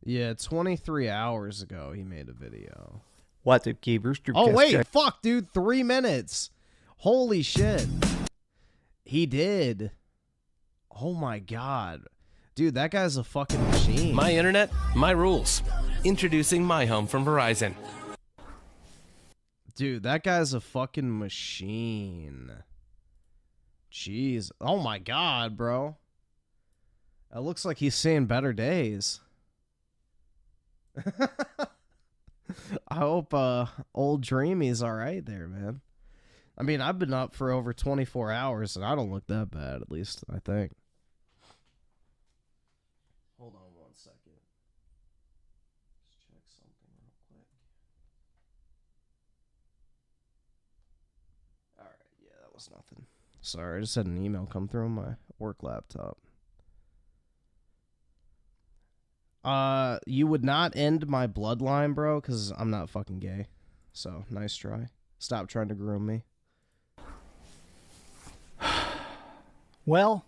Yeah, 23 hours ago he made a video. What's up, gamers? Oh, wait, fuck, dude, 3 minutes. Holy shit. He did. Oh, my God. Dude, that guy's a fucking machine. My internet, my rules. Introducing My Home from Verizon. Dude, that guy's a fucking machine. Jeez. Oh, my God, bro. It looks like he's seeing better days. I hope old Dreamy's all right there, man. I mean, I've been up for over 24 hours, and I don't look that bad, at least, I think. Hold on 1 second. Let's check something real quick. All right, yeah, that was nothing. Sorry, I just had an email come through on my work laptop. You would not end my bloodline, bro, because I'm not fucking gay. So, nice try. Stop trying to groom me. Well,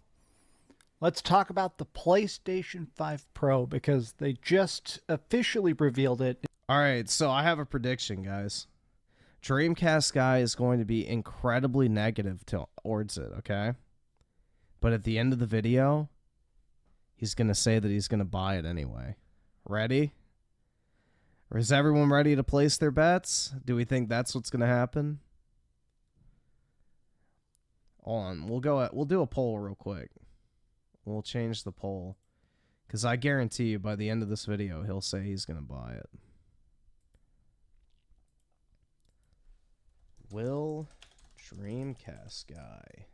let's talk about the PlayStation 5 Pro, because they just officially revealed it. Alright, so I have a prediction, guys. Dreamcast guy is going to be incredibly negative towards it, okay? But at the end of the video, he's going to say that he's going to buy it anyway. Ready? Or is everyone ready to place their bets? Do we think that's what's going to happen? Hold on. We'll do a poll real quick. We'll change the poll. Because I guarantee you by the end of this video, he'll say he's going to buy it. Will Dreamcast guy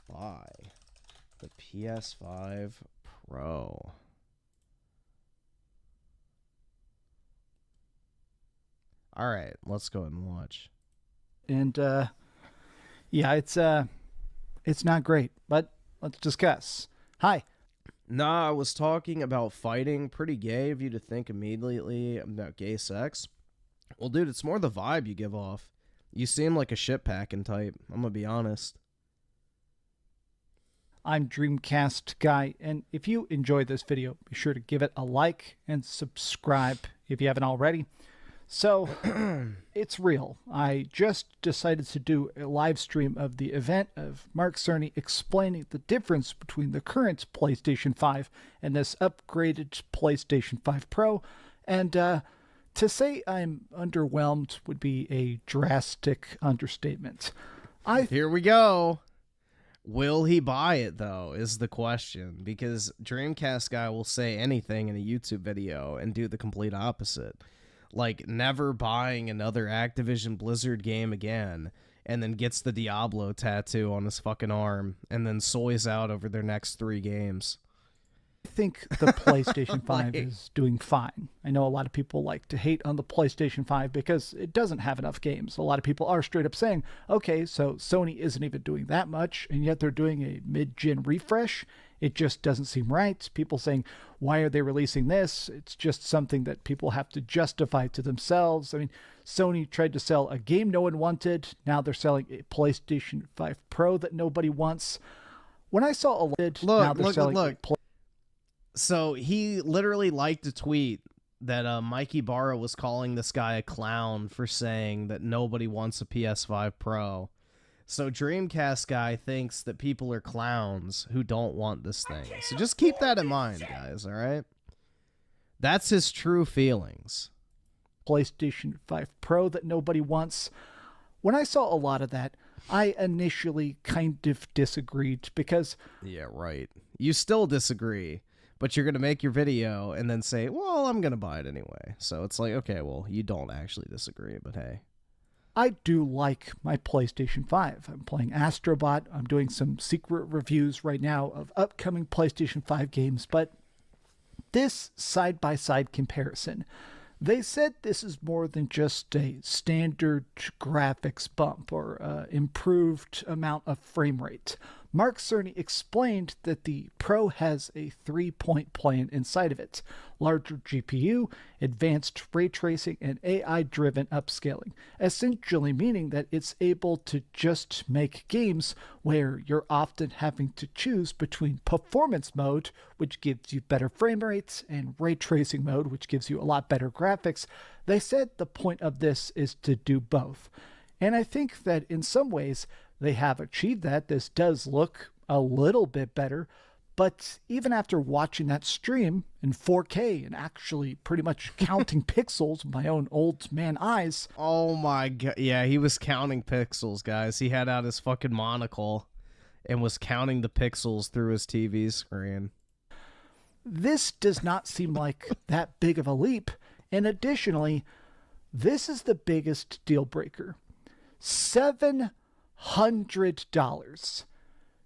buy the PS5 Pro? All right, let's go ahead and watch. And yeah, it's not great, but let's discuss. Hi. Nah, I was talking about fighting. Pretty gay of you to think immediately about gay sex. Well, dude, it's more the vibe you give off. You seem like a shit-packing type. I'm gonna be honest. I'm Dreamcast Guy, and if you enjoyed this video, be sure to give it a like and subscribe if you haven't already. So, it's real. I just decided to do a live stream of the event of Mark Cerny explaining the difference between the current PlayStation 5 and this upgraded PlayStation 5 Pro, and to say I'm underwhelmed would be a drastic understatement. Here we go. Will he buy it, though, is the question. Because Dreamcast guy will say anything in a YouTube video and do the complete opposite. Like, never buying another Activision Blizzard game again, and then gets the Diablo tattoo on his fucking arm, and then soys out over their next 3 games. I think the PlayStation 5 is doing fine. I know a lot of people like to hate on the PlayStation 5 because it doesn't have enough games. A lot of people are straight up saying, okay, so Sony isn't even doing that much, and yet they're doing a mid-gen refresh. It just doesn't seem right. People saying, why are they releasing this? It's just something that people have to justify to themselves. I mean, Sony tried to sell a game no one wanted. Now they're selling a PlayStation 5 Pro that nobody wants. When I saw a look. So he literally liked a tweet that Mikey Barra was calling this guy a clown for saying that nobody wants a PS5 Pro. So Dreamcast guy thinks that people are clowns who don't want this thing. So just keep that in mind, guys, all right? That's his true feelings. PlayStation 5 Pro that nobody wants. When I saw a lot of that, I initially kind of disagreed because... Yeah, right. You still disagree. But you're going to make your video and then say, well, I'm going to buy it anyway. So it's like, okay, well, you don't actually disagree, but hey. I do like my PlayStation 5. I'm playing Astrobot. I'm doing some secret reviews right now of upcoming PlayStation 5 games. But this side-by-side comparison, they said this is more than just a standard graphics bump or improved amount of frame rate. Mark Cerny explained that the Pro has a 3-point plan inside of it: larger GPU, advanced ray tracing, and AI-driven upscaling, essentially meaning that it's able to just make games where you're often having to choose between performance mode, which gives you better frame rates, and ray tracing mode, which gives you a lot better graphics. They said the point of this is to do both. And I think that in some ways they have achieved that. This does look a little bit better, but even after watching that stream in 4K and actually pretty much counting pixels with my own old man eyes. Oh my god. Yeah, he was counting pixels, guys. He had out his fucking monocle and was counting the pixels through his TV screen. This does not seem like that big of a leap. And additionally, this is the biggest deal breaker. $700.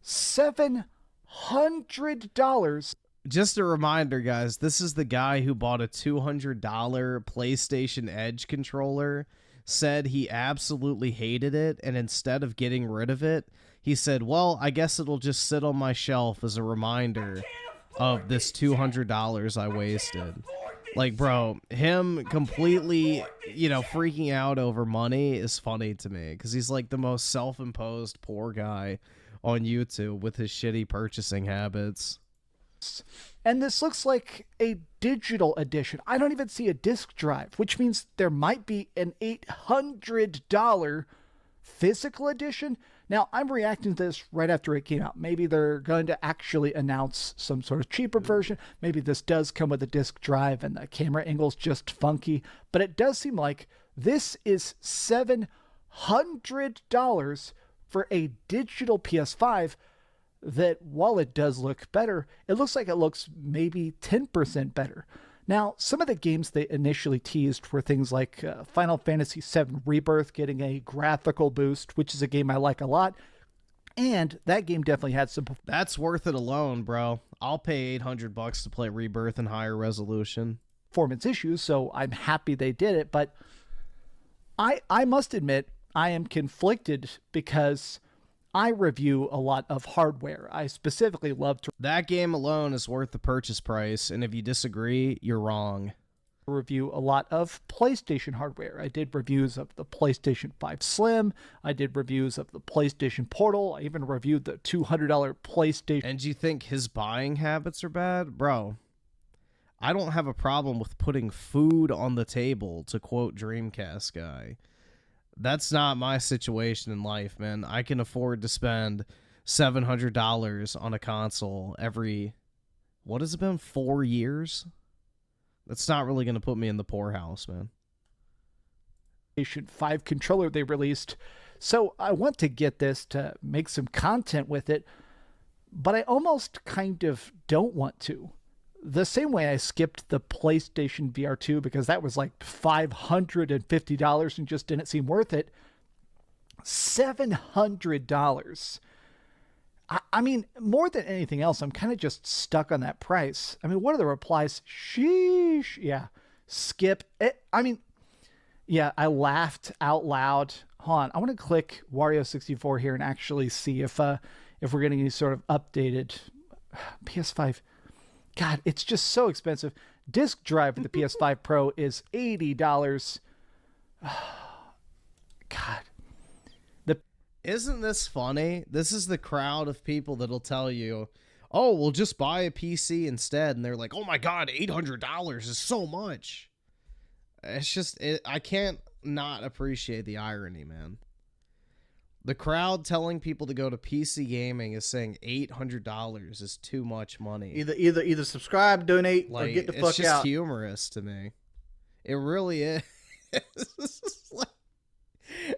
$700. Just a reminder, guys, this is the guy who bought a $200 PlayStation Edge controller, said he absolutely hated it, and instead of getting rid of it, he said, well, I guess it'll just sit on my shelf as a reminder of this $200 I wasted. Like, bro, him completely, freaking out over money is funny to me, because he's like the most self-imposed poor guy on YouTube with his shitty purchasing habits. And this looks like a digital edition. I don't even see a disc drive, which means there might be an $800 physical edition. Now, I'm reacting to this right after it came out. Maybe they're going to actually announce some sort of cheaper version. Maybe this does come with a disc drive and the camera angle's just funky. But it does seem like this is $700 for a digital PS5 that, while it does look better, it looks like it looks maybe 10% better. Now, some of the games they initially teased were things like Final Fantasy VII Rebirth getting a graphical boost, which is a game I like a lot. And that game definitely had some... That's worth it alone, bro. I'll pay $800 to play Rebirth in higher resolution. Performance issues, so I'm happy they did it. But I must admit, I am conflicted because I review a lot of hardware. I specifically love to That game alone is worth the purchase price, and if you disagree, you're wrong. Review a lot of PlayStation hardware. I did reviews of the PlayStation 5 Slim. I did reviews of the PlayStation Portal. I even reviewed the $200 PlayStation. And you think his buying habits are bad? Bro, I don't have a problem with putting food on the table, to quote Dreamcast guy. That's not my situation in life, man. I can afford to spend $700 on a console every, what has it been, 4 years? That's not really going to put me in the poorhouse, man. PlayStation 5 controller they released. So I want to get this to make some content with it, but I almost kind of don't want to. The same way I skipped the PlayStation VR 2 because that was like $550 and just didn't seem worth it. $700. I mean, more than anything else, I'm kind of just stuck on that price. I mean, what are the replies? Sheesh. Yeah. Skip it. I mean, yeah, I laughed out loud. Hold on. I want to click Wario64 here and actually see if we're getting any sort of updated PS5. God, it's just so expensive. Disk drive for the PS5 Pro is $80. God. Isn't this funny? This is the crowd of people that'll tell you, oh, we'll just buy a PC instead. And they're like, oh my God, $800 is so much. It's just, I can't not appreciate the irony, man. The crowd telling people to go to PC gaming is saying $800 is too much money. Either subscribe, donate, or get the fuck out. It's just humorous to me. It really is.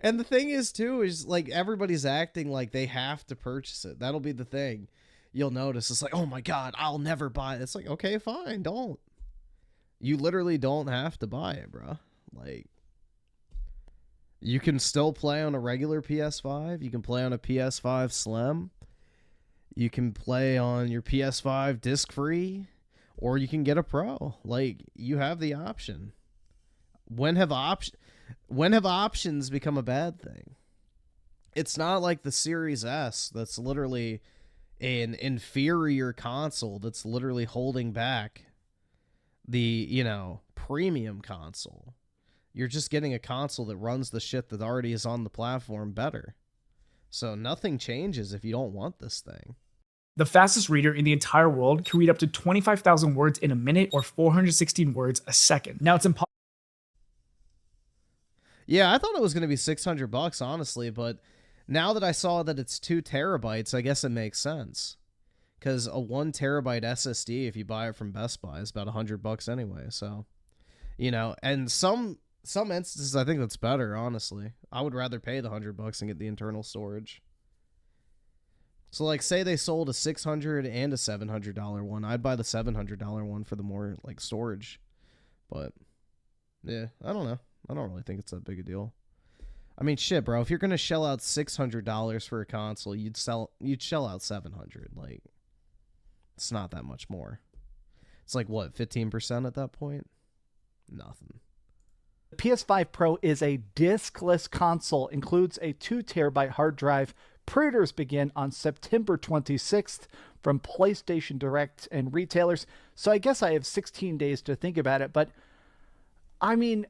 And the thing is, too, is like everybody's acting like they have to purchase it. That'll be the thing. You'll notice it's like, oh my God, I'll never buy it. It's like, okay, fine, don't. You literally don't have to buy it, bro. Like, you can still play on a regular PS5. You can play on a PS5 Slim. You can play on your PS5 disc-free. Or you can get a Pro. Like, you have the option. When have options become a bad thing? It's not like the Series S that's literally an inferior console that's literally holding back the, premium console. You're just getting a console that runs the shit that already is on the platform better. So nothing changes if you don't want this thing. The fastest reader in the entire world can read up to 25,000 words in a minute or 416 words a second. Now it's impossible. Yeah, I thought it was going to be $600, honestly, but now that I saw that it's 2 terabytes, I guess it makes sense. Because a 1 terabyte SSD, if you buy it from Best Buy, is about $100 anyway. So, and some instances, I think that's better, honestly. I would rather pay the $100 and get the internal storage. So, like, say they sold a $600 and a $700 one. I'd buy the $700 one for the more, like, storage. But, yeah, I don't know. I don't really think it's that big a deal. I mean, shit, bro. If you're going to shell out $600 for a console, you'd shell out $700. Like, it's not that much more. It's like, what, 15% at that point? Nothing. The PS5 Pro is a diskless console, includes a 2 terabyte hard drive. Pre-orders begin on September 26th from PlayStation Direct and retailers. So I guess I have 16 days to think about it, but I mean,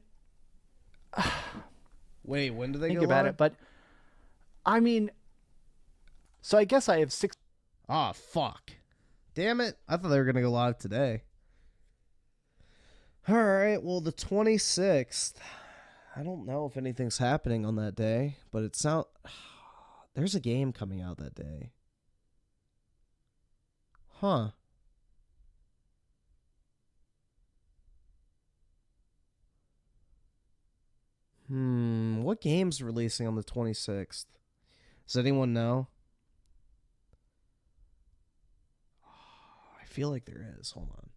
wait, when do they think go about live? it? But I mean, so I guess I have 6. Ah, fuck. Damn it. I thought they were going to go live today. All right. Well, the 26th. I don't know if anything's happening on that day, but it sounds... There's a game coming out that day. Huh. What game's releasing on the 26th? Does anyone know? I feel like there is. Hold on.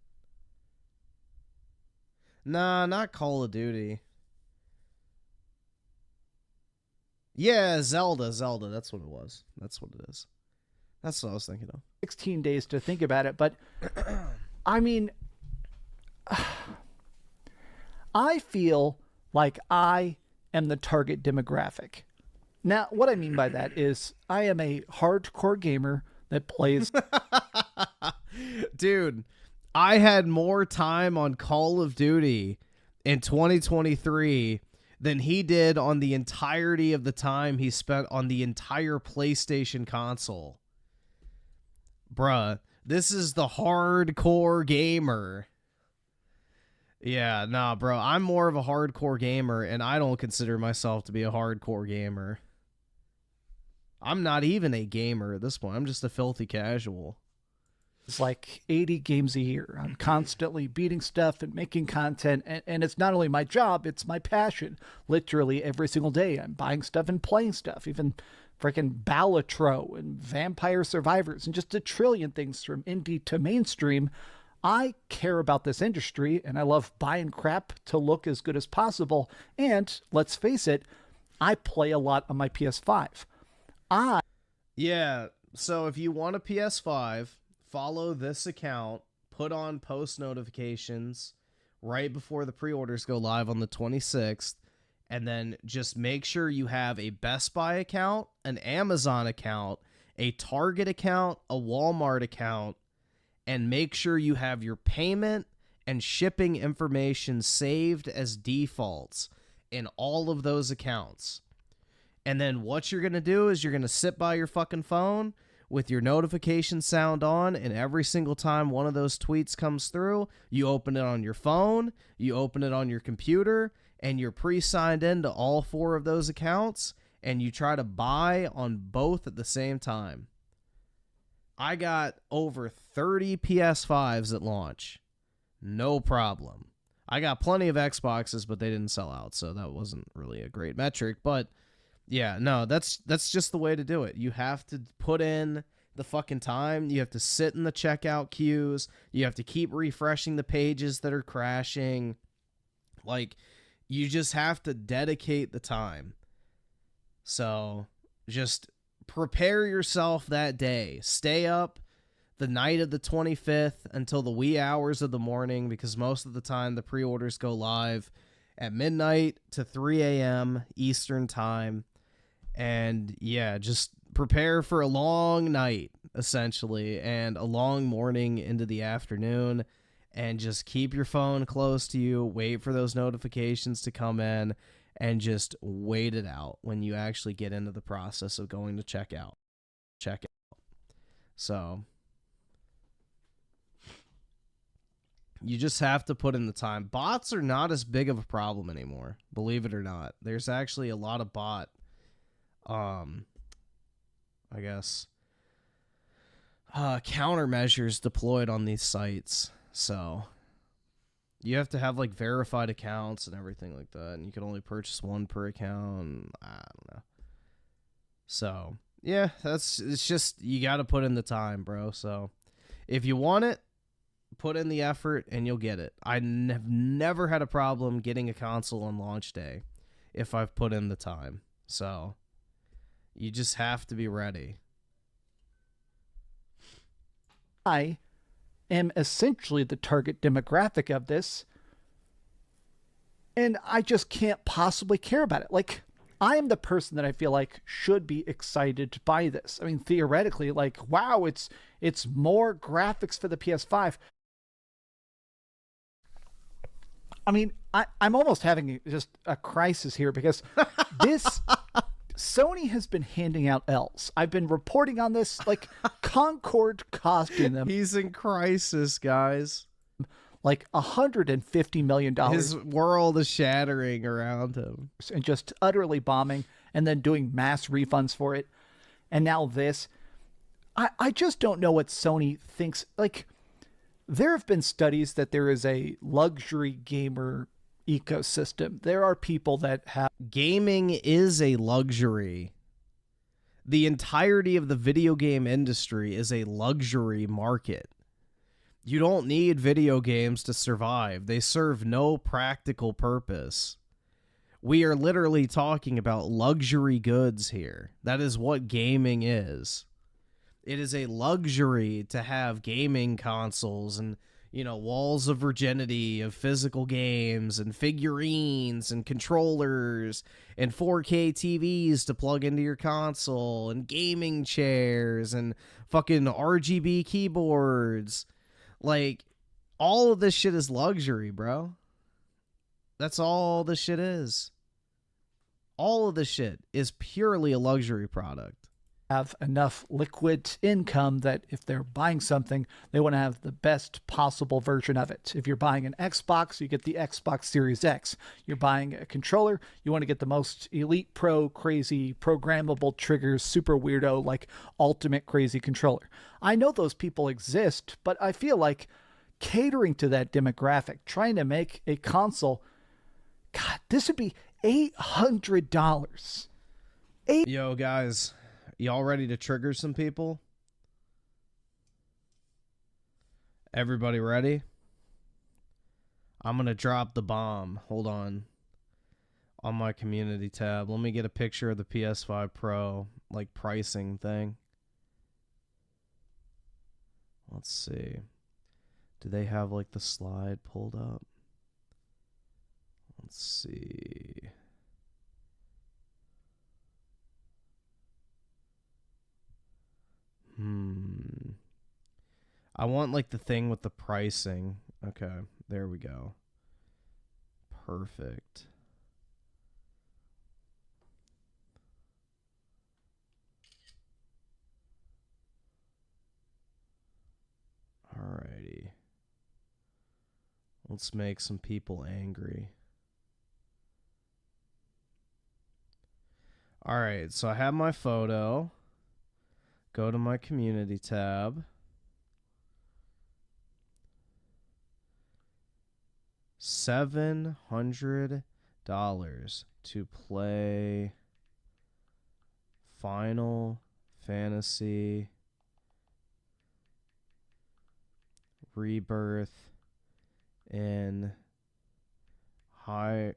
Nah, not Call of Duty. Yeah, Zelda. That's what it was. That's what it is. That's what I was thinking of. 16 days to think about it, but I mean, I feel like I am the target demographic. Now, what I mean by that is I am a hardcore gamer that plays. Dude, I had more time on Call of Duty in 2023 than he did on the entirety of the time he spent on the entire PlayStation console. Bruh, this is the hardcore gamer. Yeah, nah, bro. I'm more of a hardcore gamer, and I don't consider myself to be a hardcore gamer. I'm not even a gamer at this point. I'm just a filthy casual. It's like 80 games a year. I'm constantly beating stuff and making content, and it's not only my job, it's my passion. Literally every single day, I'm buying stuff and playing stuff, even freaking Balatro and Vampire Survivors and just a trillion things from indie to mainstream. I care about this industry, and I love buying crap to look as good as possible. And let's face it, I play a lot on my PS5. Yeah, so if you want a PS5, follow this account, put on post notifications right before the pre-orders go live on the 26th, and then just make sure you have a Best Buy account, an Amazon account, a Target account, a Walmart account, and make sure you have your payment and shipping information saved as defaults in all of those accounts. And then what you're going to do is you're going to sit by your fucking phone with your notification sound on, and every single time one of those tweets comes through, you open it on your phone, you open it on your computer, and you're pre-signed into all 4 of those accounts, and you try to buy on both at the same time. I got over 30 PS5s at launch. No problem. I got plenty of Xboxes, but they didn't sell out, so that wasn't really a great metric. But yeah, no, that's just the way to do it. You have to put in the fucking time. You have to sit in the checkout queues. You have to keep refreshing the pages that are crashing. Like, you just have to dedicate the time. So just prepare yourself that day. Stay up the night of the 25th until the wee hours of the morning, because most of the time the pre-orders go live at midnight to 3 a.m. Eastern time. And yeah, just prepare for a long night, essentially, and a long morning into the afternoon, and just keep your phone close to you, wait for those notifications to come in, and just wait it out when you actually get into the process of going to check out. So you just have to put in the time. Bots are not as big of a problem anymore, believe it or not. There's actually a lot of bot, I guess, countermeasures deployed on these sites. So you have to have like verified accounts and everything like that, and you can only purchase one per account. And I don't know. So yeah, it's just, you got to put in the time, bro. So if you want it, put in the effort and you'll get it. I have never had a problem getting a console on launch day if I've put in the time. So you just have to be ready. I am essentially the target demographic of this, and I just can't possibly care about it. Like, I am the person that I feel like should be excited to buy this. I mean, theoretically, like, wow, it's more graphics for the PS5. I mean, I'm almost having just a crisis here because this Sony has been handing out L's. I've been reporting on this, like Concord costing them. He's in crisis, guys. Like $150 million. His world is shattering around him. And just utterly bombing and then doing mass refunds for it. And now this. I just don't know what Sony thinks. Like, there have been studies that there is a luxury gamer ecosystem. There are people that have... Gaming is a luxury. The entirety of the video game industry is a luxury market. You don't need video games to survive. They serve no practical purpose. We are literally talking about luxury goods here. That is what gaming is. It is a luxury to have gaming consoles and, you know, walls of virginity of physical games and figurines and controllers and 4K TVs to plug into your console and gaming chairs and fucking RGB keyboards. Like, all of this shit is luxury, bro. That's all this shit is. All of this shit is purely a luxury product. Have enough liquid income that if they're buying something, they want to have the best possible version of it. If you're buying an Xbox, you get the Xbox Series X. You're buying a controller, you want to get the most elite pro crazy programmable triggers, super weirdo, like ultimate crazy controller. I know those people exist, but I feel like catering to that demographic, trying to make a console, God, this would be $800. Yo, guys, y'all ready to trigger some people? Everybody ready? I'm gonna drop the bomb. Hold on my community tab. Let me get a picture of the PS5 Pro, like, pricing thing. Let's see. Do they have, like, the slide pulled up? Let's see. I want, like, the thing with the pricing. Okay, there we go. Perfect. Alrighty. Let's make some people angry. Alright, so I have my photo. Go to my community tab. $700 to play Final Fantasy Rebirth in on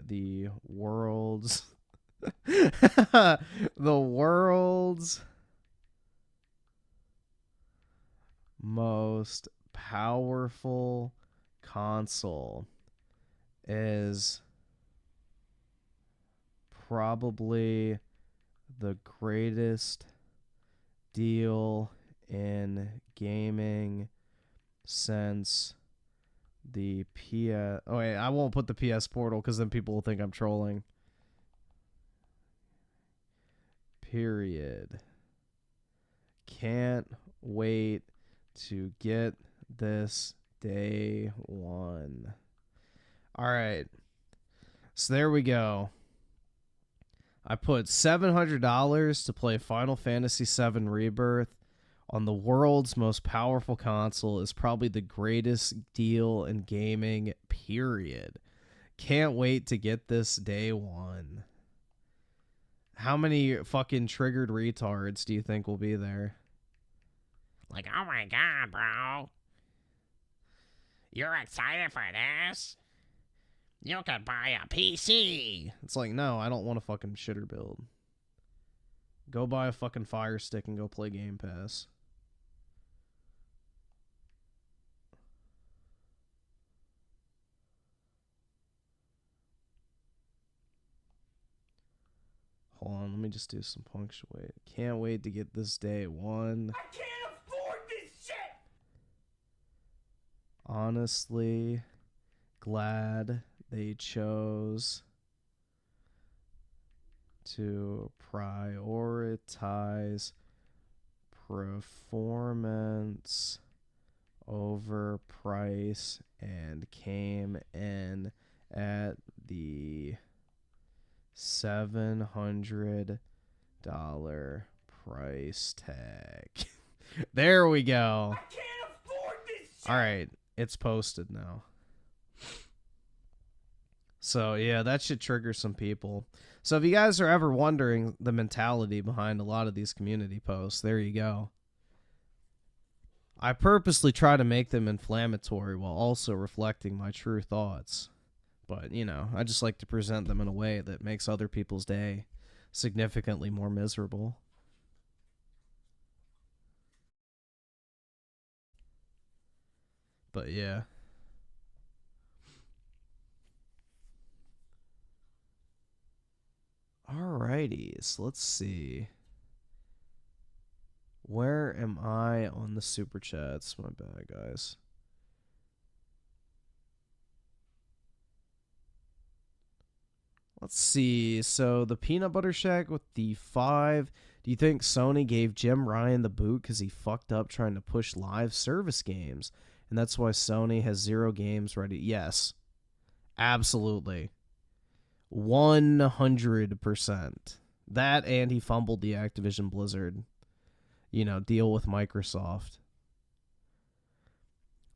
the world's the world's most powerful console is probably the greatest deal in gaming since the PS. Oh wait, I won't put the PS Portal because then people will think I'm trolling. Period. Can't wait to get this day one. All right. So there we go. I put $700 to play Final Fantasy VII Rebirth on the world's most powerful console is probably the greatest deal in gaming, period. Can't wait to get this day one. How many fucking triggered retards do you think will be there? Like, oh my god, bro. You're excited for this? You could buy a PC. It's like, no, I don't want a fucking shitter build. Go buy a fucking Fire Stick and go play Game Pass. Hold on, let me just do some punctuate. Can't wait to get this day one. I can't afford this shit! Honestly, glad they chose to prioritize performance over price and came in at the $700 price tag. There we go. I can't afford this shit! All right, it's posted now. So, yeah, that should trigger some people. So, if you guys are ever wondering the mentality behind a lot of these community posts, there you go. I purposely try to make them inflammatory while also reflecting my true thoughts. But, you know, I just like to present them in a way that makes other people's day significantly more miserable. But, yeah. Alrighty, so let's see. Where am I on the super chats? My bad, guys. Let's see. So the Peanut Butter Shack with the 5. Do you think Sony gave Jim Ryan the boot because he fucked up trying to push live service games? And that's why Sony has 0 games ready? Yes. Absolutely. 100%. That and he fumbled the Activision Blizzard, deal with Microsoft.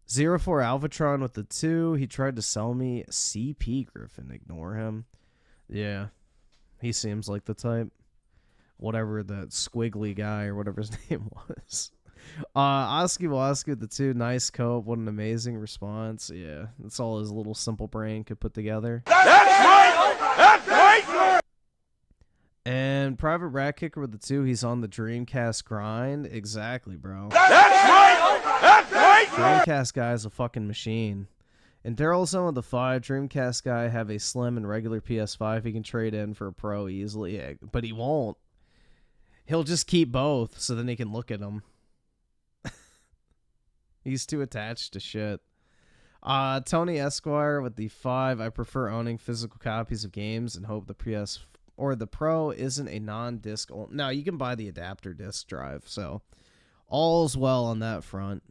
04 Alvatron with the 2. He tried to sell me CP Griffin. Ignore him. Yeah. He seems like the type. Whatever that squiggly guy or whatever his name was. Oski Woski with the 2. Nice cope. What an amazing response. Yeah. That's all his little simple brain could put together. That's right! That's right! And Private Rat Kicker with the 2. He's on the Dreamcast grind. Exactly, bro. That's right! That's right! Dreamcast guy is a fucking machine. And Darylson with the 5. Dreamcast guy have a slim and regular PS5 he can trade in for a Pro easily. Yeah, but he won't. He'll just keep both so then he can look at them. He's too attached to shit. Tony Esquire with the 5. I prefer owning physical copies of games and hope the PS or the Pro isn't a non-disc. No, you can buy the adapter disc drive. So all's well on that front.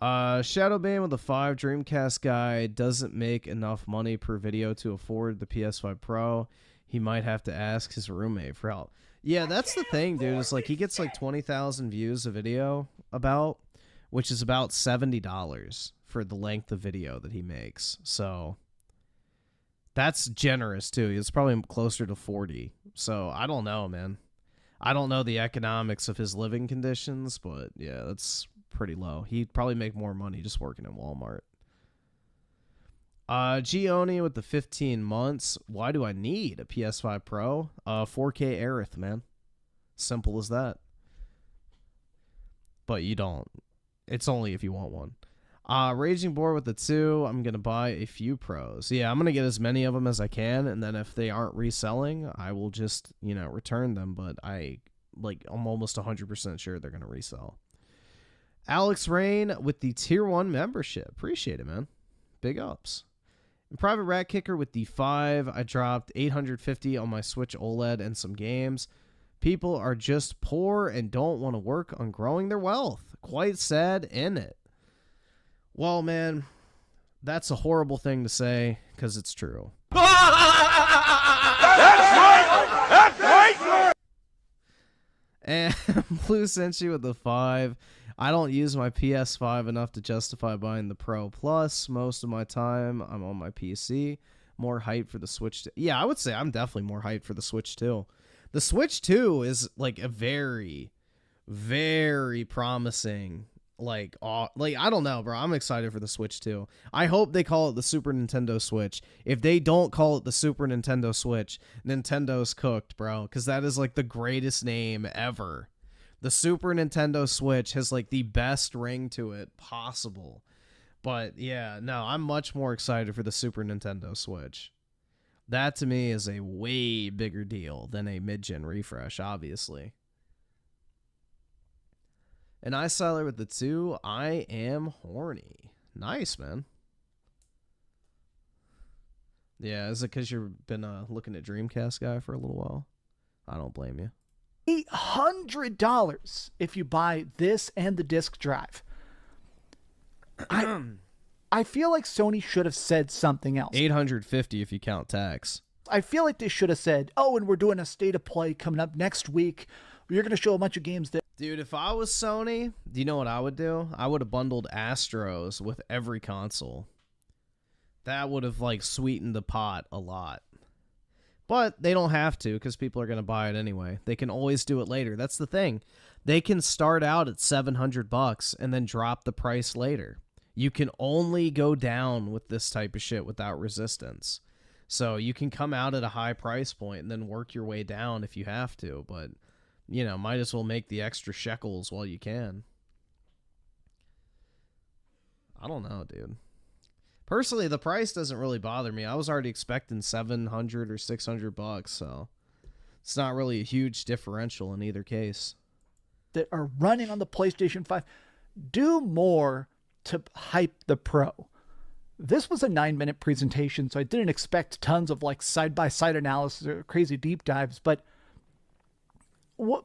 Shadowbane with the 5. Dreamcast guy doesn't make enough money per video to afford the PS5 Pro. He might have to ask his roommate for help. Yeah, that's the thing, dude. It's like he gets like 20,000 views a video which is about $70 for the length of video that he makes. So that's generous too. It's probably closer to 40. So I don't know, man. I don't know the economics of his living conditions, but yeah, that's pretty low. He'd probably make more money just working at Walmart. Gioni with the 15 months. Why do I need a PS5 Pro? 4K Aerith, man. Simple as that. But you don't. It's only if you want one. Raging Boar with the 2. I'm going to buy a few pros. Yeah, I'm going to get as many of them as I can, and then if they aren't reselling, I will just, return them, but I'm almost 100% sure they're going to resell. Alex Rain with the Tier 1 membership. Appreciate it, man. Big ups. And Private Rat Kicker with the 5. I dropped $850 on my Switch OLED and some games. People are just poor and don't want to work on growing their wealth. Quite sad, isn't it? Well, man, that's a horrible thing to say because it's true. That's right! That's right! And Blue Senshi with the 5. I don't use my PS5 enough to justify buying the Pro Plus. Most of my time, I'm on my PC. More hype for the Switch. Yeah, I would say I'm definitely more hyped for the Switch 2. The Switch 2 is like a very, very promising. I don't know, bro. I'm excited for the Switch 2. I hope they call it the Super Nintendo Switch. If they don't call it the Super Nintendo Switch, Nintendo's cooked, bro. Because that is like the greatest name ever. The Super Nintendo Switch has like the best ring to it possible. But yeah, no, I'm much more excited for the Super Nintendo Switch. That to me is a way bigger deal than a mid-gen refresh, obviously. And Siler with the 2, I am horny. Nice, man. Yeah, is it because you've been looking at Dreamcast guy for a little while? I don't blame you. $800 if you buy this and the disc drive. I feel like Sony should have said something else. $850 if you count tax. I feel like they should have said, oh, and we're doing a state of play coming up next week. You're going to show a bunch of games that... Dude, if I was Sony, do you know what I would do? I would have bundled Astros with every console. That would have, sweetened the pot a lot. But they don't have to because people are going to buy it anyway. They can always do it later. That's the thing. They can start out at $700 and then drop the price later. You can only go down with this type of shit without resistance. So you can come out at a high price point and then work your way down if you have to. But, might as well make the extra shekels while you can. I don't know, dude. Personally, the price doesn't really bother me. I was already expecting $700 or $600, so it's not really a huge differential in either case. That are running on the PlayStation 5, do more to hype the Pro. This was a 9-minute presentation, so I didn't expect tons of side-by-side analysis or crazy deep dives, but what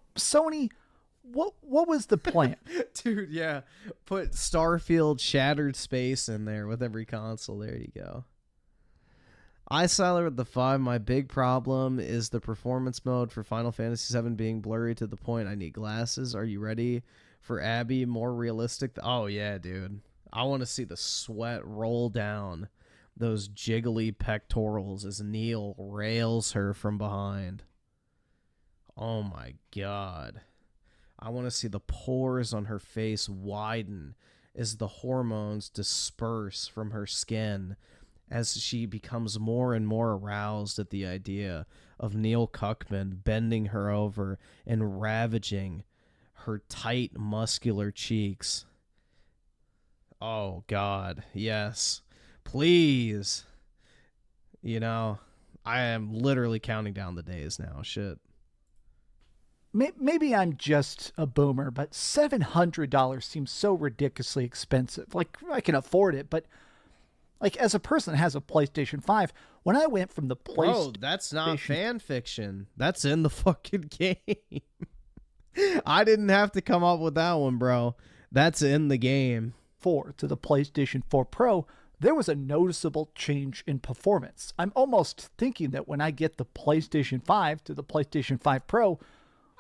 was the plan? Dude, yeah. Put Starfield Shattered Space in there with every console. There you go. Siler with the 5. My big problem is the performance mode for Final Fantasy VII being blurry to the point I need glasses. Are you ready for Abby? More realistic? Oh, yeah, dude. I want to see the sweat roll down those jiggly pectorals as Neil rails her from behind. Oh, my God. I want to see the pores on her face widen as the hormones disperse from her skin as she becomes more and more aroused at the idea of Neil Cuckman bending her over and ravaging her tight, muscular cheeks. Oh, God. Yes. Please. I am literally counting down the days now. Shit. Maybe I'm just a boomer, but $700 seems so ridiculously expensive. I can afford it, but as a person that has a PlayStation 5, when I went from the PlayStation... Bro, that's not fan fiction. That's in the fucking game. I didn't have to come up with that one, bro. That's in the game. 4 to the PlayStation 4 Pro, there was a noticeable change in performance. I'm almost thinking that when I get the PlayStation 5 to the PlayStation 5 Pro...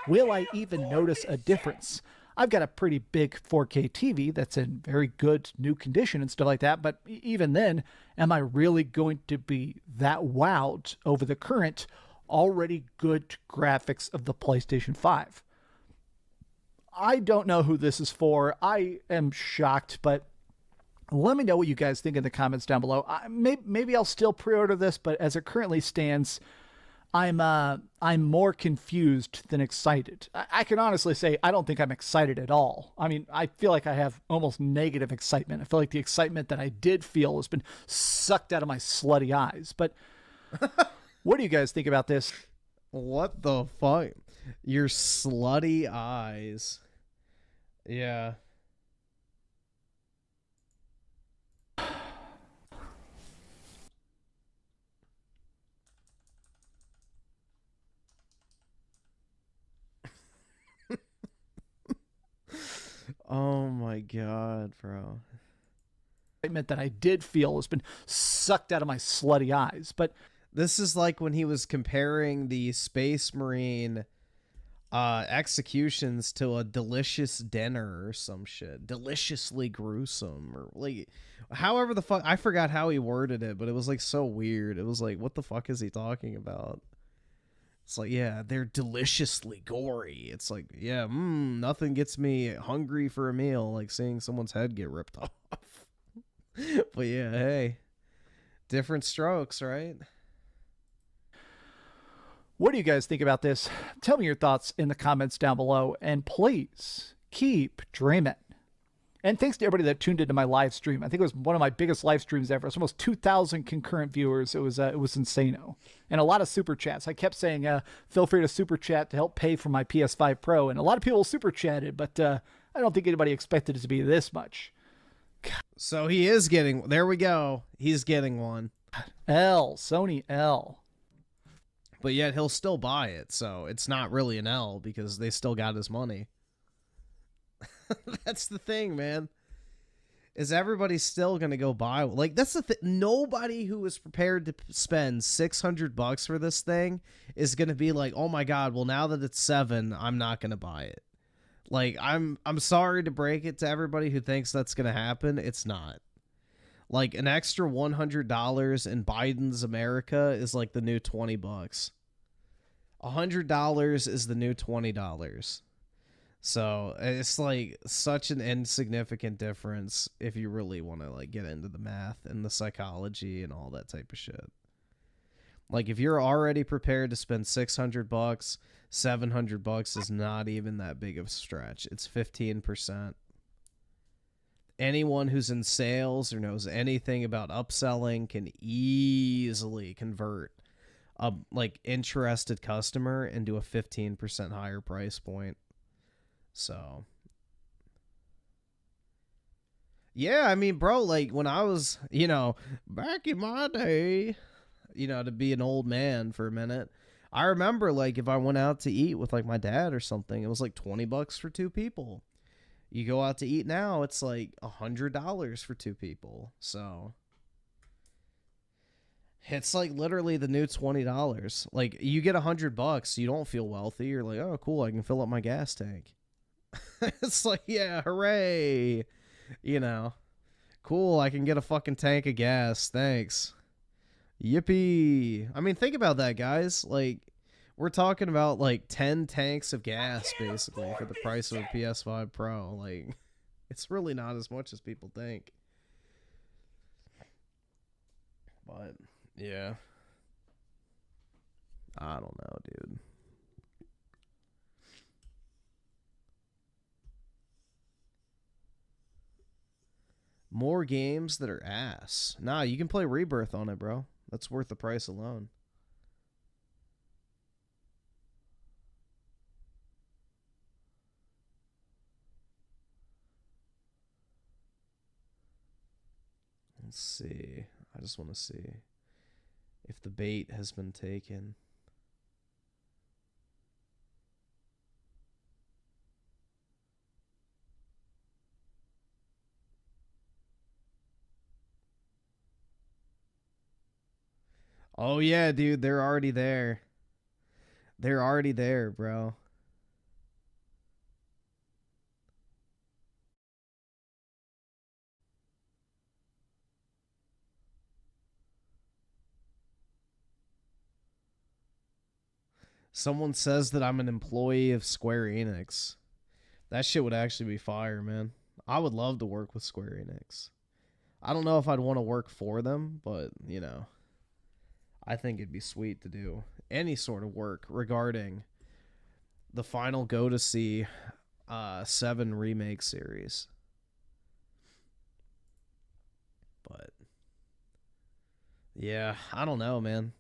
will I even notice a difference? I've got a pretty big 4K TV that's in very good new condition and stuff like that, but even then, am I really going to be that wowed over the current, already good graphics of the PlayStation 5? I don't know who this is for. I am shocked, but let me know what you guys think in the comments down below. Maybe I'll still pre-order this, but as it currently stands, I'm more confused than excited. I can honestly say I don't think I'm excited at all. I mean, I feel like I have almost negative excitement. I feel like the excitement that I did feel has been sucked out of my slutty eyes. But what do you guys think about this? What the fuck? Your slutty eyes. Yeah. Oh my god, bro. Excitement that I did feel has been sucked out of my slutty eyes. But this is like when he was comparing the Space Marine executions to a delicious dinner or some shit. Deliciously gruesome, or like however the fuck, I forgot how he worded it, but it was like so weird. It was like, what the fuck is he talking about? It's like, yeah, they're deliciously gory. It's like, yeah, nothing gets me hungry for a meal like seeing someone's head get ripped off. But yeah, hey, different strokes, right? what do you guys think about this? Tell me your thoughts in the comments down below, and please keep dreaming. And thanks to everybody that tuned into my live stream. I think it was one of my biggest live streams ever. It's almost 2,000 concurrent viewers. It was insano. And a lot of super chats. I kept saying, feel free to super chat to help pay for my PS5 Pro. And a lot of people super chatted, but I don't think anybody expected it to be this much. So he is getting, there we go. He's getting one. Sony L. But yet he'll still buy it. So it's not really an L because they still got his money. That's the thing, man. Is everybody still gonna go buy? Like, that's the thing. Nobody who is prepared to spend $600 for this thing is gonna be like, oh my god, well now that it's 7, I'm not gonna buy it. Like, I'm sorry to break it to everybody who thinks that's gonna happen. It's not. Like, an extra $100 in Biden's America is like the new $20. $100 is the new $20. So it's like such an insignificant difference if you really want to like get into the math and the psychology and all that type of shit. Like, if you're already prepared to spend $600, $700 is not even that big of a stretch. It's 15%. Anyone who's in sales or knows anything about upselling can easily convert a like interested customer into a 15% higher price point. So, yeah, I mean, bro, like, when I was, back in my day, to be an old man for a minute, I remember, like, if I went out to eat with, like, my dad or something, it was, like, $20 for 2 people. You go out to eat now, it's, like, $100 for 2 people. So, it's, like, literally the new $20. Like, you get $100, you don't feel wealthy. You're like, oh, cool, I can fill up my gas tank. It's like, yeah, hooray, cool, I can get a fucking tank of gas, thanks, yippee. I mean, think about that, guys. Like, we're talking about like 10 tanks of gas basically for the price of a PS5 Pro. Like, it's really not as much as people think. But yeah, I don't know, dude. More games that are ass. Nah, you can play Rebirth on it, bro. That's worth the price alone. Let's see. I just want to see if the bait has been taken. Oh, yeah, dude. They're already there. They're already there, bro. Someone says that I'm an employee of Square Enix. That shit would actually be fire, man. I would love to work with Square Enix. I don't know if I'd want to work for them, but, I think it'd be sweet to do. any sort of work regarding the final Go to See 7 remake series. But yeah, I don't know, man.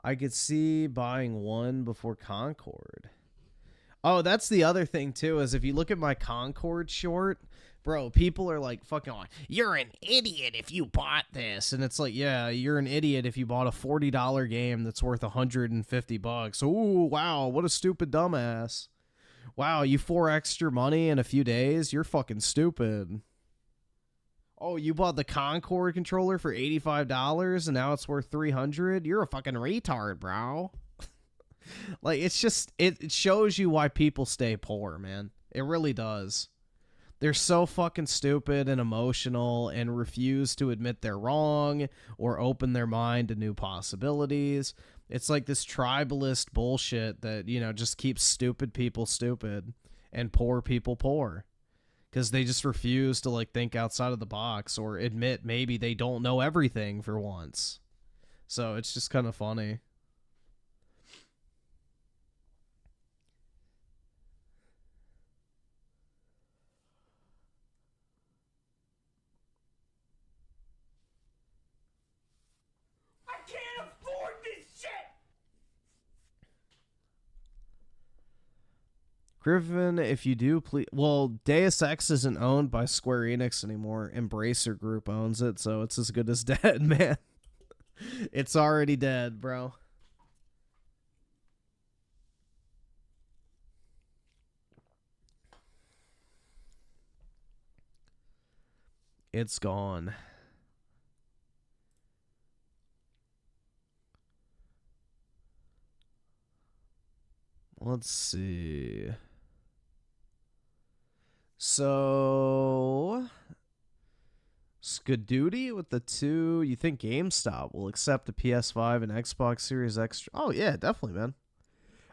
I could see buying one before Concord. Oh, that's the other thing too, is if you look at my Concord short, bro, people are like fucking like, you're an idiot if you bought this. And it's like, yeah, you're an idiot if you bought a $40 game that's worth $150. Ooh, wow, what a stupid dumbass. Wow, you 4x'd your money in a few days? You're fucking stupid. Oh, you bought the Concord controller for $85 and now it's worth $300? You're a fucking retard, bro. Like, it's just, it shows you why people stay poor, man. It really does. They're so fucking stupid and emotional and refuse to admit they're wrong or open their mind to new possibilities. It's like this tribalist bullshit that, you know, just keeps stupid people stupid and poor people poor. Because they just refuse to, like, think outside of the box or admit maybe they don't know everything for once. So it's just kind of funny. I can't afford this shit! Griffin, if you do, please. Well, Deus Ex isn't owned by Square Enix anymore. Embracer Group owns it, so it's as good as dead, man. It's already dead, bro. It's gone. Let's see. So, Skadooty with the 2. You think GameStop will accept the PS5 and Xbox Series X? Oh, yeah, definitely, man.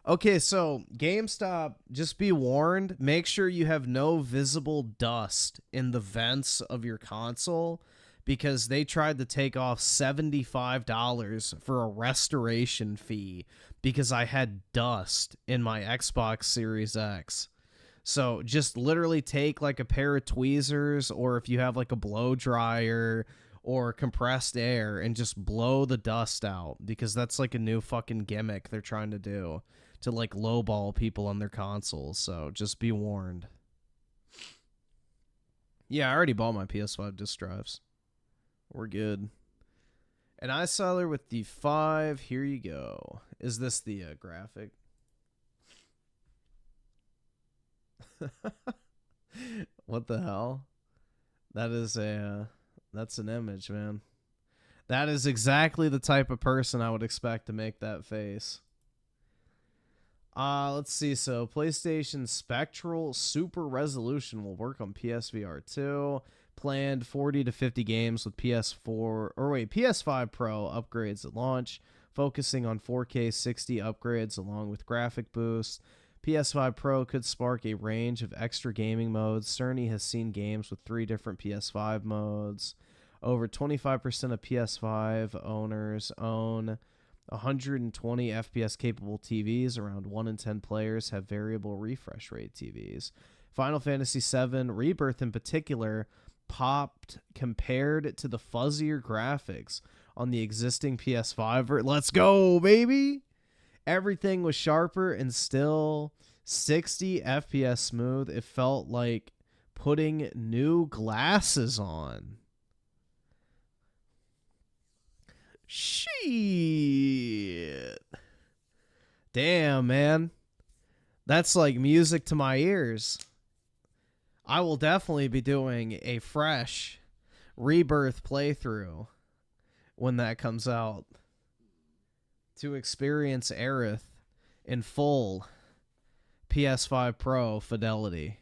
Okay, so GameStop, just be warned. Make sure you have no visible dust in the vents of your console because they tried to take off $75 for a restoration fee because I had dust in my Xbox Series X. So just literally take like a pair of tweezers, or if you have like a blow dryer or compressed air, and just blow the dust out, because that's like a new fucking gimmick they're trying to do to like lowball people on their consoles. So just be warned. Yeah, I already bought my PS5 disc drives. We're good. And I saw her with the 5. Here you go. Is this the graphic? What the hell? That is that's an image, man. That is exactly the type of person I would expect to make that face. Let's see. So PlayStation Spectral Super Resolution will work on PSVR 2. Planned 40 to 50 games with PS5 Pro upgrades at launch, focusing on 4K 60 upgrades along with graphic boosts. PS5 Pro could spark a range of extra gaming modes. Cerny has seen games with 3 different PS5 modes. Over 25% of PS5 owners own 120 FPS capable TVs. Around 1 in 10 players have variable refresh rate TVs. Final Fantasy VII Rebirth in particular popped compared to the fuzzier graphics on the existing PS5. Let's go, baby! Everything was sharper and still 60 FPS smooth. It felt like putting new glasses on. Shit. Damn, man. That's like music to my ears. I will definitely be doing a fresh Rebirth playthrough when that comes out, to experience Aerith in full PS5 Pro fidelity.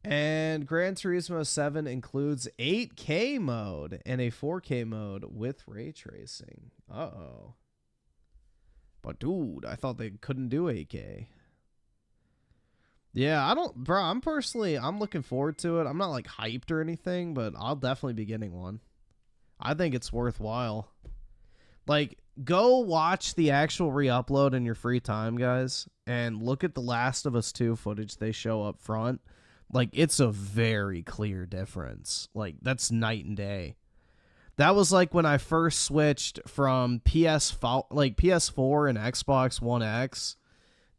And Gran Turismo 7 includes 8K mode and a 4K mode with ray tracing. Uh-oh. But dude, I thought they couldn't do 8K. Yeah, I don't, bro. I'm looking forward to it. I'm not like hyped or anything, but I'll definitely be getting one. I think it's worthwhile. Like, go watch the actual re-upload in your free time, guys, and look at the Last of Us 2 footage they show up front. Like, it's a very clear difference. Like, that's night and day. That was like when I first switched from PS4 and Xbox One X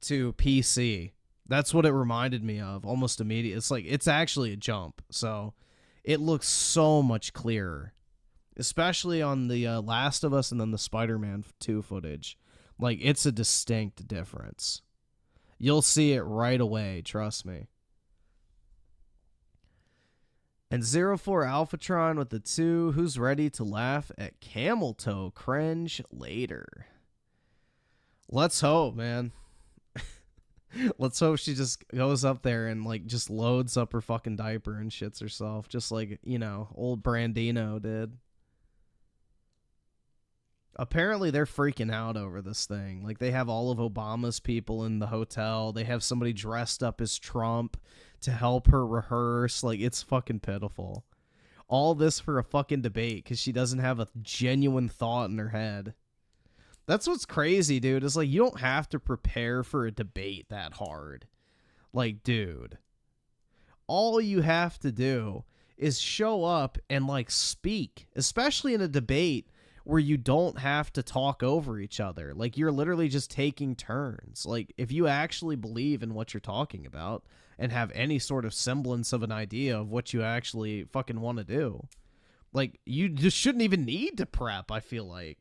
to PC. That's what it reminded me of almost immediately. It's like, it's actually a jump. So it looks so much clearer, especially on the Last of Us and then the Spider-Man 2 footage. Like, it's a distinct difference. You'll see it right away, trust me. And 04 Alphatron with the 2, who's ready to laugh at camel toe cringe later? Let's hope, man. Let's hope she just goes up there and like just loads up her fucking diaper and shits herself, just like, you know, old Brandino did. Apparently they're freaking out over this thing. Like, they have all of Obama's people in the hotel. They have somebody dressed up as Trump to help her rehearse. Like, it's fucking pitiful. All this for a fucking debate because she doesn't have a genuine thought in her head. That's what's crazy, dude. Is like, you don't have to prepare for a debate that hard. Like, dude, all you have to do is show up and like speak, especially in a debate where you don't have to talk over each other. Like, you're literally just taking turns. Like, if you actually believe in what you're talking about and have any sort of semblance of an idea of what you actually fucking want to do, like, you just shouldn't even need to prep, I feel like.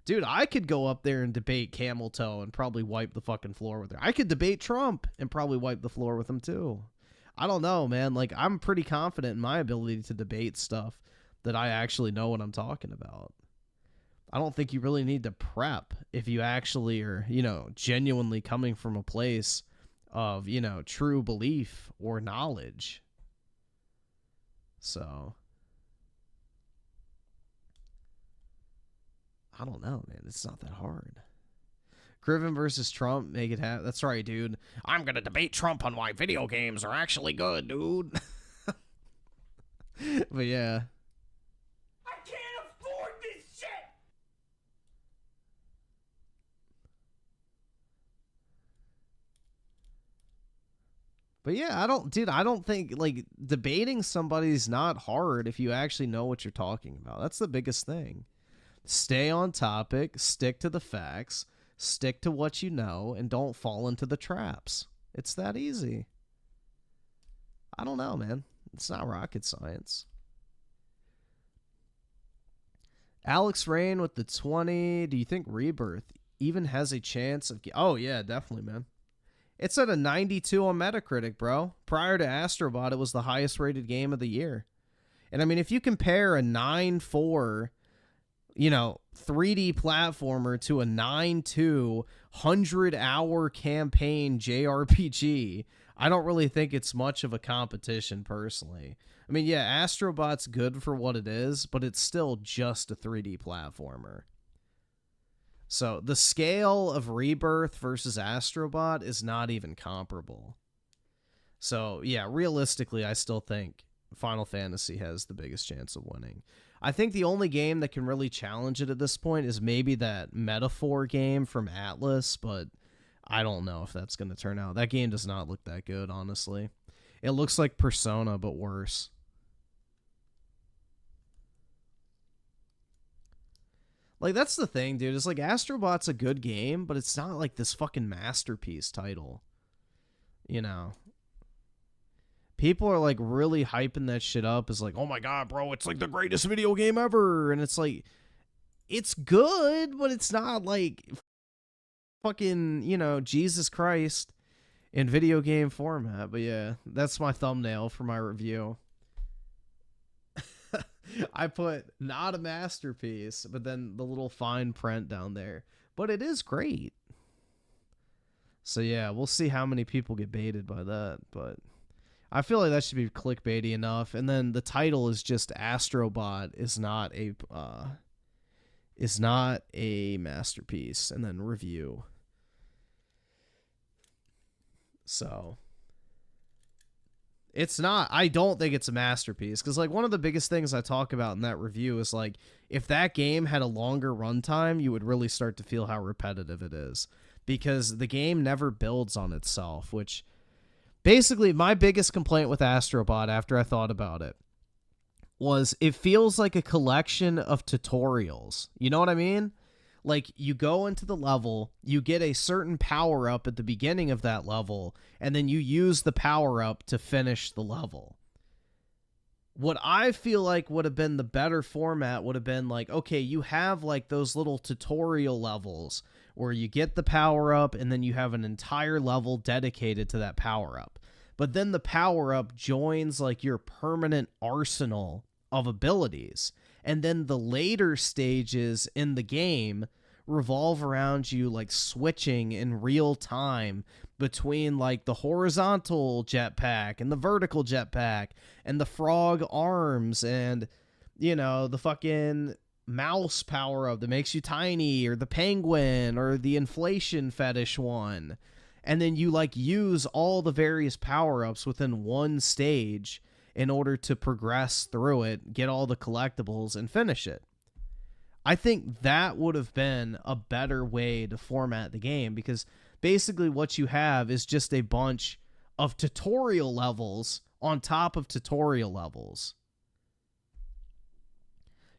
Dude, I could go up there and debate Camel Toe and probably wipe the fucking floor with her. I could debate Trump and probably wipe the floor with him too. I don't know, man. Like, I'm pretty confident in my ability to debate stuff that I actually know what I'm talking about. I don't think you really need to prep if you actually are, you know, genuinely coming from a place of, you know, true belief or knowledge. So, I don't know, man. It's not that hard. Griffin versus Trump, make it happen. That's right, dude. I'm going to debate Trump on why video games are actually good, dude. But yeah. I can't afford this shit! But yeah, I don't think, like, debating somebody's not hard if you actually know what you're talking about. That's the biggest thing. Stay on topic, stick to the facts, stick to what you know, and don't fall into the traps. It's that easy. I don't know, man. It's not rocket science. Alex Rain with the 20. Do you think Rebirth even has a chance of... Oh, yeah, definitely, man. It's at a 92 on Metacritic, bro. Prior to Astrobot, it was the highest rated game of the year. And I mean, if you compare a 9.4, you know, 3D platformer to a 9.2 100-hour campaign JRPG, I don't really think it's much of a competition, personally. I mean, yeah, Astrobot's good for what it is, but it's still just a 3D platformer. So the scale of Rebirth versus Astrobot is not even comparable. So yeah, realistically, I still think Final Fantasy has the biggest chance of winning. I think the only game that can really challenge it at this point is maybe that Metaphor game from Atlas, but I don't know if that's going to turn out. That game does not look that good, honestly. It looks like Persona, but worse. Like, that's the thing, dude. It's like Astrobot's a good game, but it's not like this fucking masterpiece title. You know? People are like really hyping that shit up as like, oh my god, bro, it's like the greatest video game ever. And it's like, it's good, but it's not like fucking, you know, Jesus Christ in video game format. But yeah, that's my thumbnail for my review. I put not a masterpiece, but then the little fine print down there. But it is great. So yeah, we'll see how many people get baited by that. But I feel like that should be clickbaity enough. And then the title is just Astrobot is not a masterpiece. And then review. So It's not. I don't think it's a masterpiece because, like, one of the biggest things I talk about in that review is, like, if that game had a longer runtime, you would really start to feel how repetitive it is because the game never builds on itself, which basically my biggest complaint with Astrobot after I thought about it was it feels like a collection of tutorials. You know what I mean? Like, you go into the level, you get a certain power-up at the beginning of that level, and then you use the power-up to finish the level. What I feel like would have been the better format would have been like, okay, you have like those little tutorial levels where you get the power-up, and then you have an entire level dedicated to that power-up. But then the power-up joins like your permanent arsenal of abilities. And then the later stages in the game revolve around you like switching in real time between like the horizontal jetpack and the vertical jetpack and the frog arms and, you know, the fucking mouse power up that makes you tiny, or the penguin, or the inflation fetish one. And then you like use all the various power-ups within one stage in order to progress through it, get all the collectibles, and finish it. I think that would have been a better way to format the game, because basically what you have is just a bunch of tutorial levels on top of tutorial levels.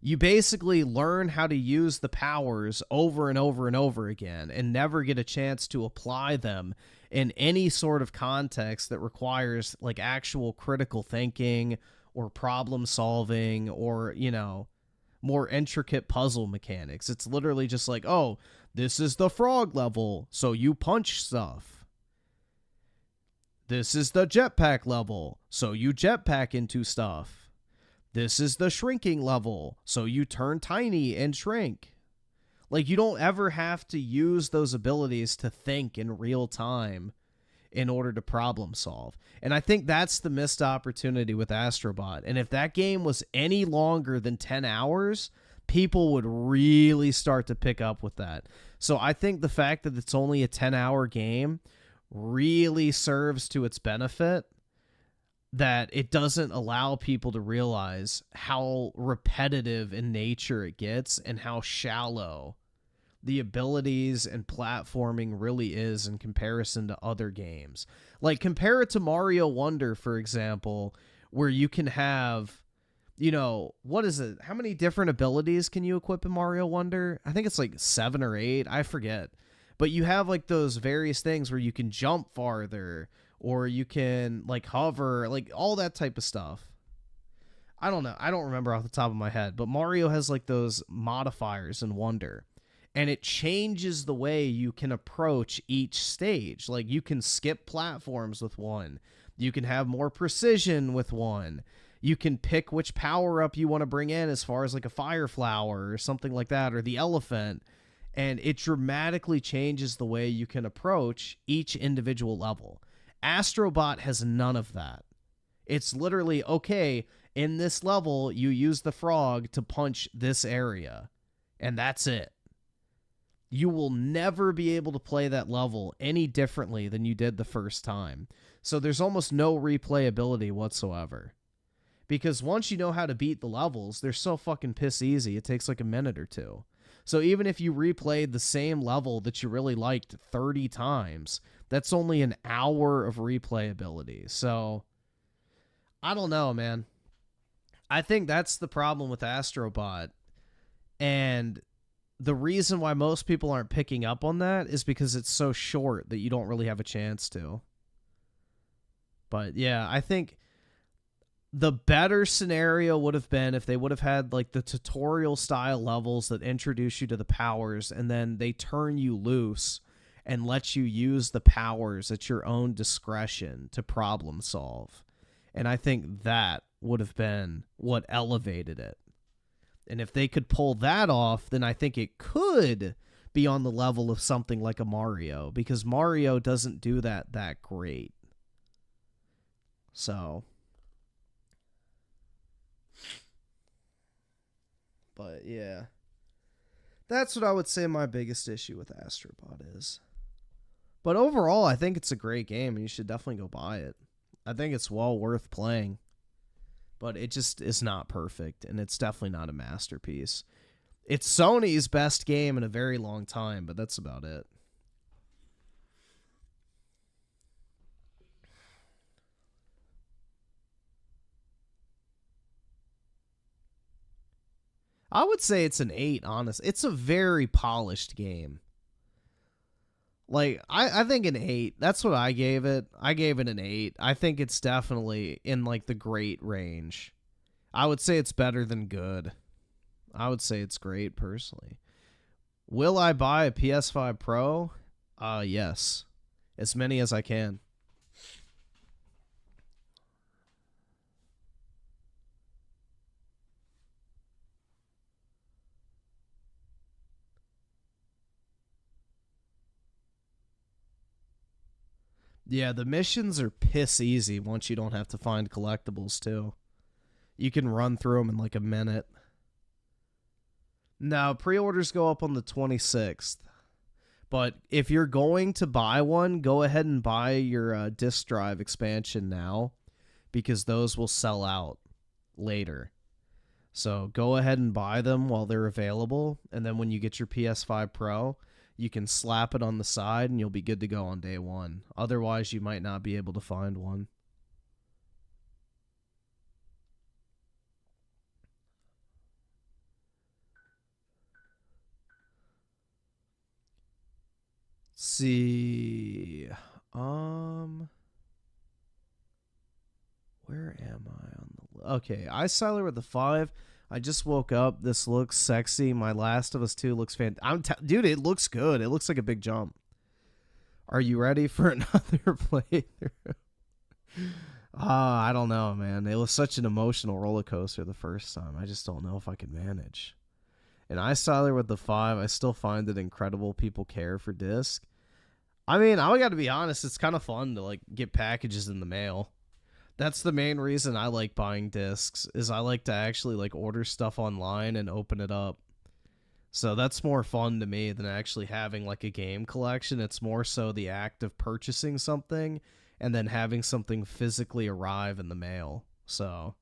You basically learn how to use the powers over and over and over again and never get a chance to apply them in any sort of context that requires like actual critical thinking or problem solving or, you know, more intricate puzzle mechanics. It's literally just like, oh, this is the frog level, so you punch stuff. This is the jetpack level, so you jetpack into stuff. This is the shrinking level, so you turn tiny and shrink. Like, you don't ever have to use those abilities to think in real time in order to problem solve. And I think that's the missed opportunity with Astrobot. And if that game was any longer than 10 hours, people would really start to pick up with that. So I think the fact that it's only a 10-hour game really serves to its benefit, that it doesn't allow people to realize how repetitive in nature it gets and how shallow the abilities and platforming really is in comparison to other games. Like, compare it to Mario Wonder, for example, where you can have, you know, what is it? How many different abilities can you equip in Mario Wonder? I think it's like 7 or 8. I forget. But you have like those various things where you can jump farther, or you can like hover, like all that type of stuff. I don't know. I don't remember off the top of my head, but Mario has like those modifiers in Wonder, and it changes the way you can approach each stage. Like, you can skip platforms with one. You can have more precision with one. You can pick which power up you want to bring in, as far as like a fire flower or something like that, or the elephant. And it dramatically changes the way you can approach each individual level. Astrobot has none of that. It's literally, okay, in this level, you use the frog to punch this area, and that's it. You will never be able to play that level any differently than you did the first time. So there's almost no replayability whatsoever. Because once you know how to beat the levels, they're so fucking piss easy, it takes like a minute or two. So even if you replayed the same level that you really liked 30 times, that's only an hour of replayability. So, I don't know, man. I think that's the problem with Astrobot. And the reason why most people aren't picking up on that is because it's so short that you don't really have a chance to. But yeah, I think the better scenario would have been if they would have had like the tutorial style levels that introduce you to the powers, and then they turn you loose and let you use the powers at your own discretion to problem solve. And I think that would have been what elevated it. And if they could pull that off, then I think it could be on the level of something like a Mario, because Mario doesn't do that great. So, but yeah, that's what I would say my biggest issue with Astrobot is. But overall, I think it's a great game, and you should definitely go buy it. I think it's well worth playing. But it just is not perfect, and it's definitely not a masterpiece. It's Sony's best game in a very long time, but that's about it. I would say it's an 8, honest. It's a very polished game. Like, I think an 8. That's what I gave it. I gave it an 8. I think it's definitely in, like, the great range. I would say it's better than good. I would say it's great, personally. Will I buy a PS5 Pro? Yes. As many as I can. Yeah, the missions are piss easy once you don't have to find collectibles, too. You can run through them in like a minute. Now, pre-orders go up on the 26th. But if you're going to buy one, go ahead and buy your disc drive expansion now, because those will sell out later. So go ahead and buy them while they're available, and then when you get your PS5 Pro, you can slap it on the side and you'll be good to go on day one. Otherwise, you might not be able to find one. Let's see. Where am I on the... Okay, iSiler with the 5. I just woke up. This looks sexy. My Last of Us 2 looks fantastic. Dude, it looks good. It looks like a big jump. Are you ready for another playthrough? I don't know, man. It was such an emotional roller coaster the first time. I just don't know if I can manage. And iSiler with the 5, I still find it incredible people care for disc. I mean, I got to be honest, it's kind of fun to like get packages in the mail. That's the main reason I like buying discs, is I like to actually like order stuff online and open it up. So that's more fun to me than actually having like a game collection. It's more so the act of purchasing something and then having something physically arrive in the mail. So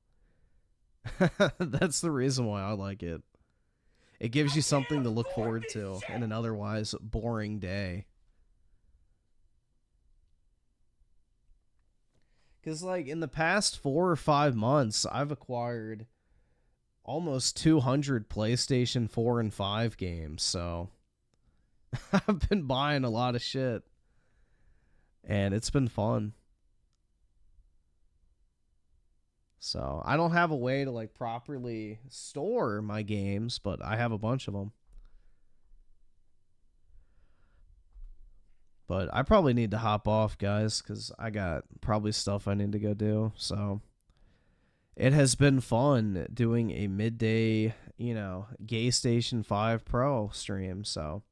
that's the reason why I like it. It gives you something to look forward to in an otherwise boring day. Because, like, in the past 4 or 5 months, I've acquired almost 200 PlayStation 4 and 5 games, so I've been buying a lot of shit. And it's been fun. So, I don't have a way to, like, properly store my games, but I have a bunch of them. But I probably need to hop off, guys, because I got probably stuff I need to go do. So it has been fun doing a midday, Gay Station 5 Pro stream. So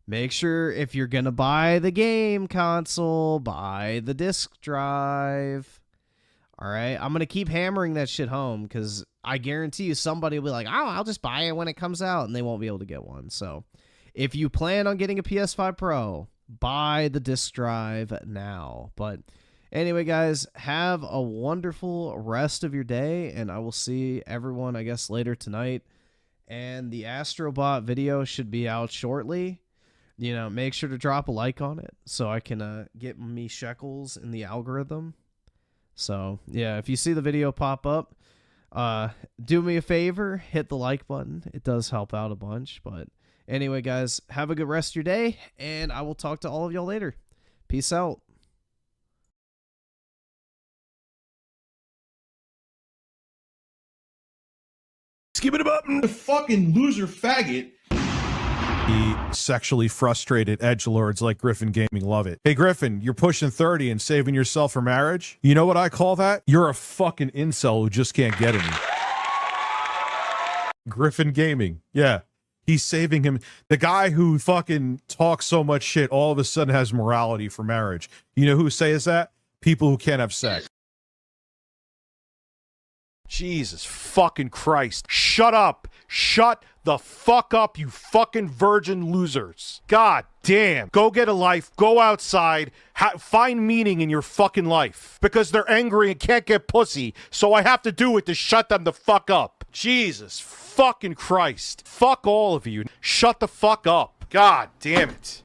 make sure if you're going to buy the game console, buy the disc drive. All right? I'm going to keep hammering that shit home because I guarantee you somebody will be like, oh, I'll just buy it when it comes out, and they won't be able to get one. So if you plan on getting a PS5 Pro, buy the disc drive now. But anyway, guys, have a wonderful rest of your day, and I will see everyone, I guess, later tonight. And the Astrobot video should be out shortly. Make sure to drop a like on it so I can get me shekels in the algorithm. So, yeah, if you see the video pop up, do me a favor, hit the like button. It does help out a bunch, but anyway, guys, have a good rest of your day, and I will talk to all of y'all later. Peace out. Skip it up. The fucking loser faggot. Sexually frustrated edgelords like Griffin Gaming love it. Hey, Griffin, you're pushing 30 and saving yourself for marriage? You know what I call that? You're a fucking incel who just can't get any. Griffin Gaming. Yeah. He's saving him. The guy who fucking talks so much shit all of a sudden has morality for marriage. You know who says that? People who can't have sex. Jesus fucking Christ. Shut up. Shut the fuck up, you fucking virgin losers. God damn. Go get a life. Go outside. Find meaning in your fucking life. Because they're angry and can't get pussy. So I have to do it to shut them the fuck up. Jesus fucking Christ. Fuck all of you. Shut the fuck up. God damn it.